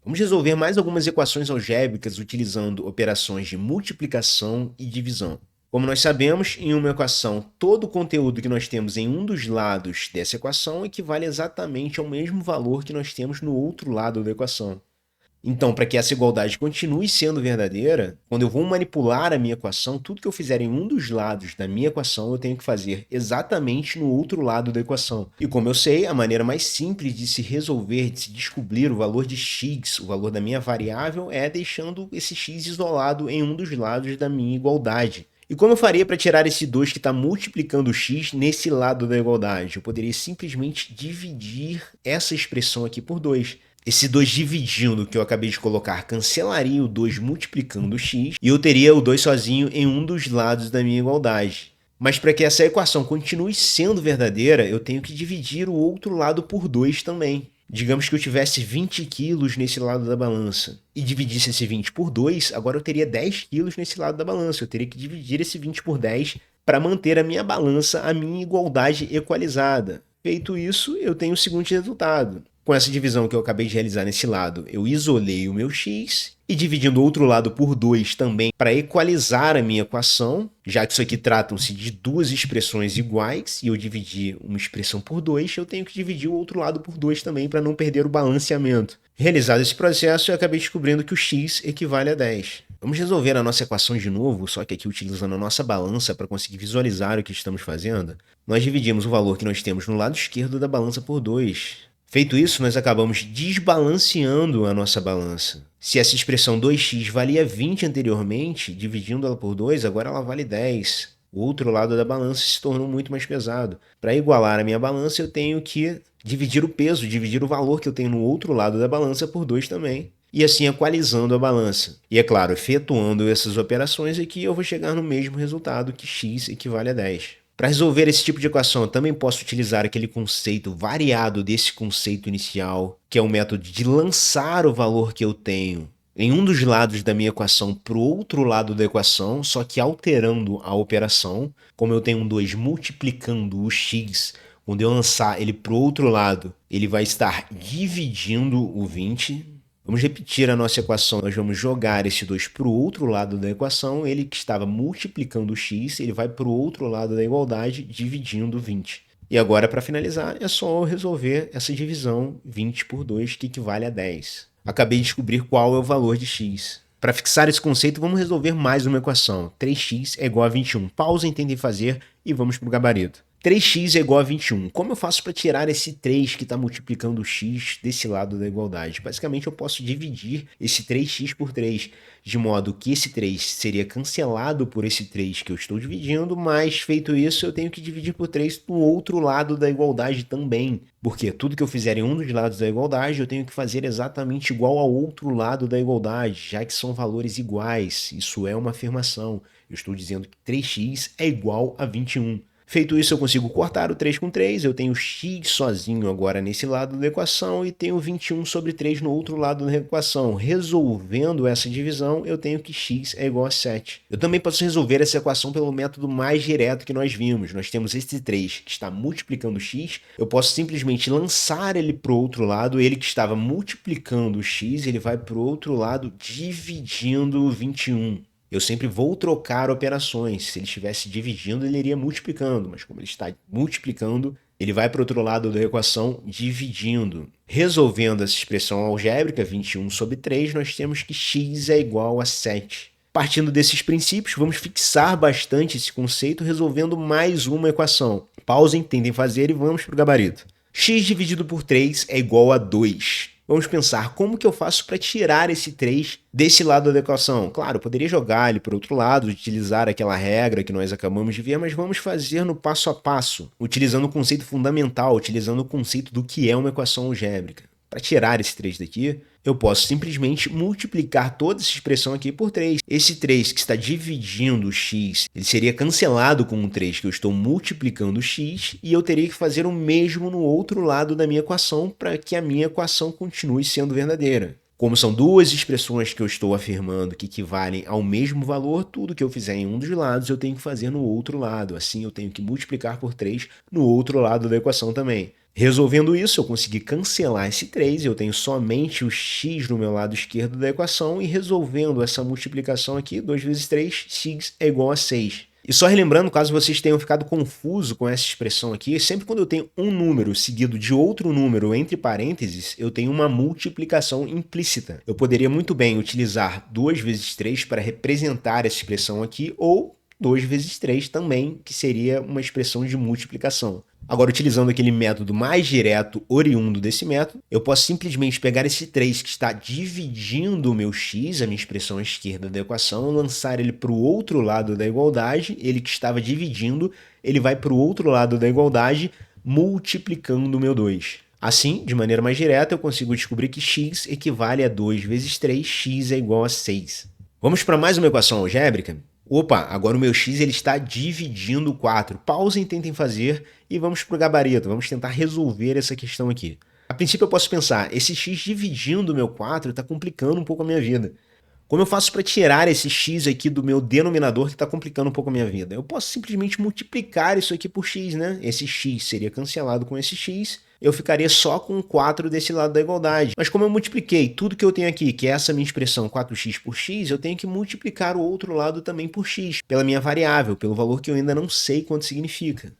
Vamos resolver mais algumas equações algébricas utilizando operações de multiplicação e divisão. Como nós sabemos, em uma equação, todo o conteúdo que nós temos em um dos lados dessa equação equivale exatamente ao mesmo valor que nós temos no outro lado da equação. Então, para que essa igualdade continue sendo verdadeira, quando eu vou manipular a minha equação, tudo que eu fizer em um dos lados da minha equação, eu tenho que fazer exatamente no outro lado da equação. E como eu sei, a maneira mais simples de se resolver, de se descobrir o valor de x, o valor da minha variável, é deixando esse x isolado em um dos lados da minha igualdade. E como eu faria para tirar esse 2 que está multiplicando o x nesse lado da igualdade? Eu poderia simplesmente dividir essa expressão aqui por 2. Esse 2 dividindo que eu acabei de colocar cancelaria o 2 multiplicando o x e eu teria o 2 sozinho em um dos lados da minha igualdade. Mas para que essa equação continue sendo verdadeira, eu tenho que dividir o outro lado por 2 também. Digamos que eu tivesse 20 quilos nesse lado da balança e dividisse esse 20 por 2, agora eu teria 10 quilos nesse lado da balança. Eu teria que dividir esse 20 por 10 para manter a minha balança, a minha igualdade equalizada. Feito isso, eu tenho o seguinte resultado. Com essa divisão que eu acabei de realizar nesse lado, eu isolei o meu x e dividindo o outro lado por 2 também para equalizar a minha equação, já que isso aqui tratam-se de duas expressões iguais e eu dividi uma expressão por 2, eu tenho que dividir o outro lado por 2 também para não perder o balanceamento. Realizado esse processo, eu acabei descobrindo que o x equivale a 10. Vamos resolver a nossa equação de novo, só que aqui utilizando a nossa balança para conseguir visualizar o que estamos fazendo. Nós dividimos o valor que nós temos no lado esquerdo da balança por 2. Feito isso, nós acabamos desbalanceando a nossa balança. Se essa expressão 2x valia 20 anteriormente, dividindo ela por 2, agora ela vale 10. O outro lado da balança se tornou muito mais pesado. Para igualar a minha balança, eu tenho que dividir o peso, dividir o valor que eu tenho no outro lado da balança por 2 também. E assim equalizando a balança. E é claro, efetuando essas operações aqui, eu vou chegar no mesmo resultado, que x equivale a 10. Para resolver esse tipo de equação, eu também posso utilizar aquele conceito variado desse conceito inicial, que é o método de lançar o valor que eu tenho em um dos lados da minha equação para o outro lado da equação, só que alterando a operação. Como eu tenho um 2 multiplicando o x, quando eu lançar ele para o outro lado, ele vai estar dividindo o 20. Vamos repetir a nossa equação. Nós vamos jogar esse 2 para o outro lado da equação. Ele que estava multiplicando o x, ele vai para o outro lado da igualdade, dividindo 20. E agora, para finalizar, é só eu resolver essa divisão 20 por 2, que equivale a 10. Acabei de descobrir qual é o valor de x. Para fixar esse conceito, vamos resolver mais uma equação. 3x é igual a 21. Pausa em entender fazer e vamos para o gabarito. 3x é igual a 21. Como eu faço para tirar esse 3 que está multiplicando o x desse lado da igualdade? Basicamente, eu posso dividir esse 3x por 3, de modo que esse 3 seria cancelado por esse 3 que eu estou dividindo, mas feito isso, eu tenho que dividir por 3 no outro lado da igualdade também. Porque tudo que eu fizer em um dos lados da igualdade, eu tenho que fazer exatamente igual ao outro lado da igualdade, já que são valores iguais. Isso é uma afirmação. Eu estou dizendo que 3x é igual a 21. Feito isso, eu consigo cortar o 3 com 3, eu tenho x sozinho agora nesse lado da equação e tenho 21 sobre 3 no outro lado da equação. Resolvendo essa divisão, eu tenho que x é igual a 7. Eu também posso resolver essa equação pelo método mais direto que nós vimos. Nós temos esse 3 que está multiplicando x, eu posso simplesmente lançar ele para o outro lado, ele que estava multiplicando o x, ele vai para o outro lado dividindo o 21. Eu sempre vou trocar operações. Se ele estivesse dividindo, ele iria multiplicando, mas como ele está multiplicando, ele vai para o outro lado da equação dividindo. Resolvendo essa expressão algébrica, 21 sobre 3, nós temos que x é igual a 7. Partindo desses princípios, vamos fixar bastante esse conceito resolvendo mais uma equação. Pausem, tentem fazer e vamos para o gabarito. X dividido por 3 é igual a 2. Vamos pensar como que eu faço para tirar esse 3 desse lado da equação. Claro, eu poderia jogar ele para o outro lado, utilizar aquela regra que nós acabamos de ver, mas vamos fazer no passo a passo, utilizando o conceito fundamental, utilizando o conceito do que é uma equação algébrica. Para tirar esse 3 daqui, eu posso simplesmente multiplicar toda essa expressão aqui por 3. Esse 3 que está dividindo o x, ele seria cancelado com o 3 que eu estou multiplicando o x, e eu teria que fazer o mesmo no outro lado da minha equação para que a minha equação continue sendo verdadeira. Como são duas expressões que eu estou afirmando que equivalem ao mesmo valor, tudo que eu fizer em um dos lados eu tenho que fazer no outro lado. Assim, eu tenho que multiplicar por 3 no outro lado da equação também. Resolvendo isso, eu consegui cancelar esse 3, eu tenho somente o x no meu lado esquerdo da equação, e resolvendo essa multiplicação aqui, 2 vezes 3, x é igual a 6. E só relembrando, caso vocês tenham ficado confuso com essa expressão aqui, sempre quando eu tenho um número seguido de outro número entre parênteses, eu tenho uma multiplicação implícita. Eu poderia muito bem utilizar 2 vezes 3 para representar essa expressão aqui, ou 2 vezes 3 também, que seria uma expressão de multiplicação. Agora, utilizando aquele método mais direto, oriundo desse método, eu posso simplesmente pegar esse 3 que está dividindo o meu x, a minha expressão à esquerda da equação, lançar ele para o outro lado da igualdade, ele que estava dividindo, ele vai para o outro lado da igualdade, multiplicando o meu 2. Assim, de maneira mais direta, eu consigo descobrir que x equivale a 2 vezes 3, x é igual a 6. Vamos para mais uma equação algébrica? Opa, agora o meu x ele está dividindo 4. Pausem, tentem fazer e vamos para o gabarito. Vamos tentar resolver essa questão aqui. A princípio eu posso pensar, esse x dividindo o meu 4 está complicando um pouco a minha vida. Como eu faço para tirar esse x aqui do meu denominador que está complicando um pouco a minha vida? Eu posso simplesmente multiplicar isso aqui por x, né? Esse x seria cancelado com esse x, eu ficaria só com 4 desse lado da igualdade. Mas como eu multipliquei tudo que eu tenho aqui, que é essa minha expressão 4x por x, eu tenho que multiplicar o outro lado também por x, pela minha variável, pelo valor que eu ainda não sei quanto significa.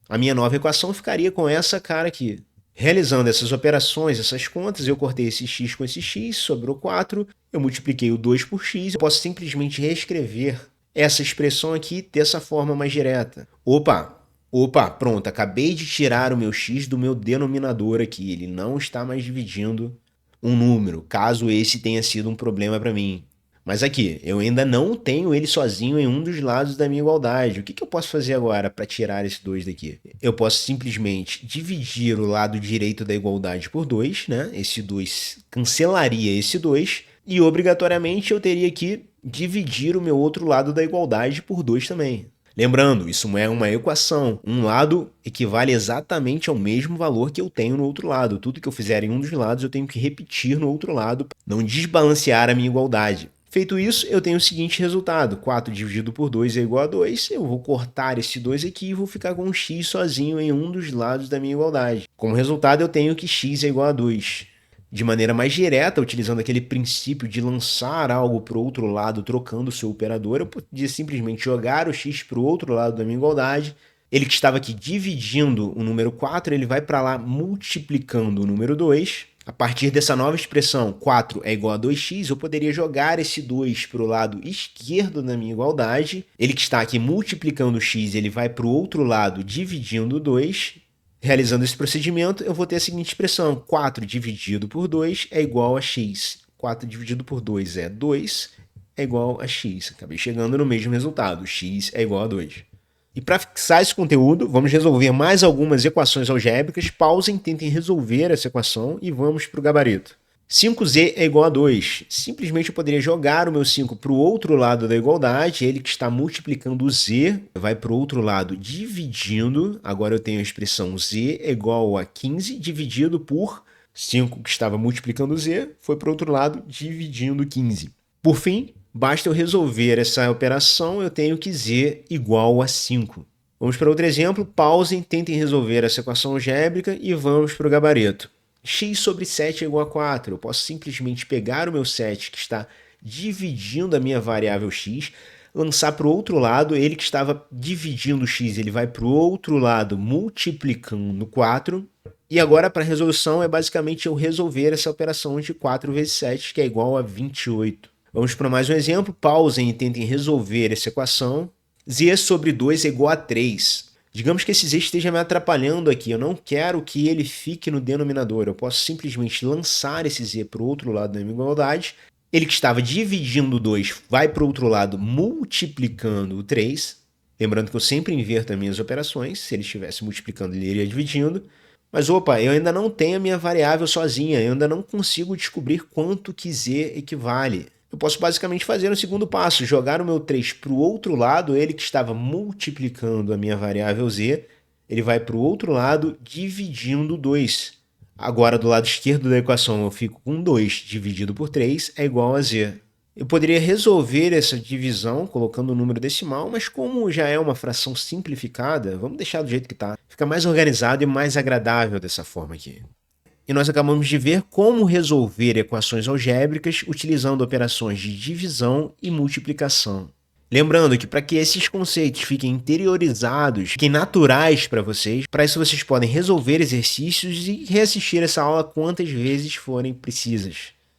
A minha nova equação ficaria com essa cara aqui. Realizando essas operações, essas contas, eu cortei esse x com esse x, sobrou 4, eu multipliquei o 2 por x, eu posso simplesmente reescrever essa expressão aqui dessa forma mais direta. Opa, pronto, acabei de tirar o meu x do meu denominador aqui, ele não está mais dividindo um número, caso esse tenha sido um problema para mim. Mas aqui, eu ainda não tenho ele sozinho em um dos lados da minha igualdade. O que eu posso fazer agora para tirar esse 2 daqui? Eu posso simplesmente dividir o lado direito da igualdade por 2, né? Esse 2 cancelaria esse 2 e obrigatoriamente eu teria que dividir o meu outro lado da igualdade por 2 também. Lembrando, isso é uma equação. Um lado equivale exatamente ao mesmo valor que eu tenho no outro lado. Tudo que eu fizer em um dos lados eu tenho que repetir no outro lado para não desbalancear a minha igualdade. Feito isso, eu tenho o seguinte resultado. 4 dividido por 2 é igual a 2. Eu vou cortar esse 2 aqui e vou ficar com um x sozinho em um dos lados da minha igualdade. Como resultado, eu tenho que x é igual a 2. De maneira mais direta, utilizando aquele princípio de lançar algo para o outro lado, trocando o seu operador, eu podia simplesmente jogar o x para o outro lado da minha igualdade. Ele que estava aqui dividindo o número 4, ele vai para lá multiplicando o número 2. A partir dessa nova expressão, 4 é igual a 2x, eu poderia jogar esse 2 para o lado esquerdo da minha igualdade. Ele que está aqui multiplicando o x, ele vai para o outro lado dividindo o 2. Realizando esse procedimento, eu vou ter a seguinte expressão, 4 dividido por 2 é igual a x. 4 dividido por 2 é 2, é igual a x. Acabei chegando no mesmo resultado, x é igual a 2. E para fixar esse conteúdo, vamos resolver mais algumas equações algébricas. Pausem, tentem resolver essa equação e vamos para o gabarito. 5z é igual a 2. Simplesmente eu poderia jogar o meu 5 para o outro lado da igualdade. Ele que está multiplicando o z vai para o outro lado dividindo. Agora eu tenho a expressão z é igual a 15 dividido por 5 que estava multiplicando o z, foi para o outro lado dividindo 15. Por fim, basta eu resolver essa operação, eu tenho que z igual a 5. Vamos para outro exemplo. Pausem, tentem resolver essa equação algébrica e vamos para o gabarito. X sobre 7 é igual a 4. Eu posso simplesmente pegar o meu 7 que está dividindo a minha variável x, lançar para o outro lado, ele que estava dividindo x, ele vai para o outro lado multiplicando 4. E agora para a resolução é basicamente eu resolver essa operação de 4 vezes 7, que é igual a 28. Vamos para mais um exemplo. Pausem e tentem resolver essa equação. Z sobre 2 é igual a 3. Digamos que esse z esteja me atrapalhando aqui, eu não quero que ele fique no denominador, eu posso simplesmente lançar esse z para o outro lado da minha igualdade. Ele que estava dividindo 2 vai para o outro lado multiplicando o 3. Lembrando que eu sempre inverto as minhas operações, se ele estivesse multiplicando ele iria dividindo. Mas opa, eu ainda não tenho a minha variável sozinha, eu ainda não consigo descobrir quanto que z equivale. Eu posso basicamente fazer no segundo passo, jogar o meu 3 para o outro lado, ele que estava multiplicando a minha variável z, ele vai para o outro lado dividindo 2. Agora do lado esquerdo da equação eu fico com 2 dividido por 3 é igual a z. Eu poderia resolver essa divisão colocando o número decimal, mas como já é uma fração simplificada, vamos deixar do jeito que está. Fica mais organizado e mais agradável dessa forma aqui. E nós acabamos de ver como resolver equações algébricas utilizando operações de divisão e multiplicação. Lembrando que para que esses conceitos fiquem interiorizados, fiquem naturais para vocês, para isso vocês podem resolver exercícios e reassistir essa aula quantas vezes forem precisas.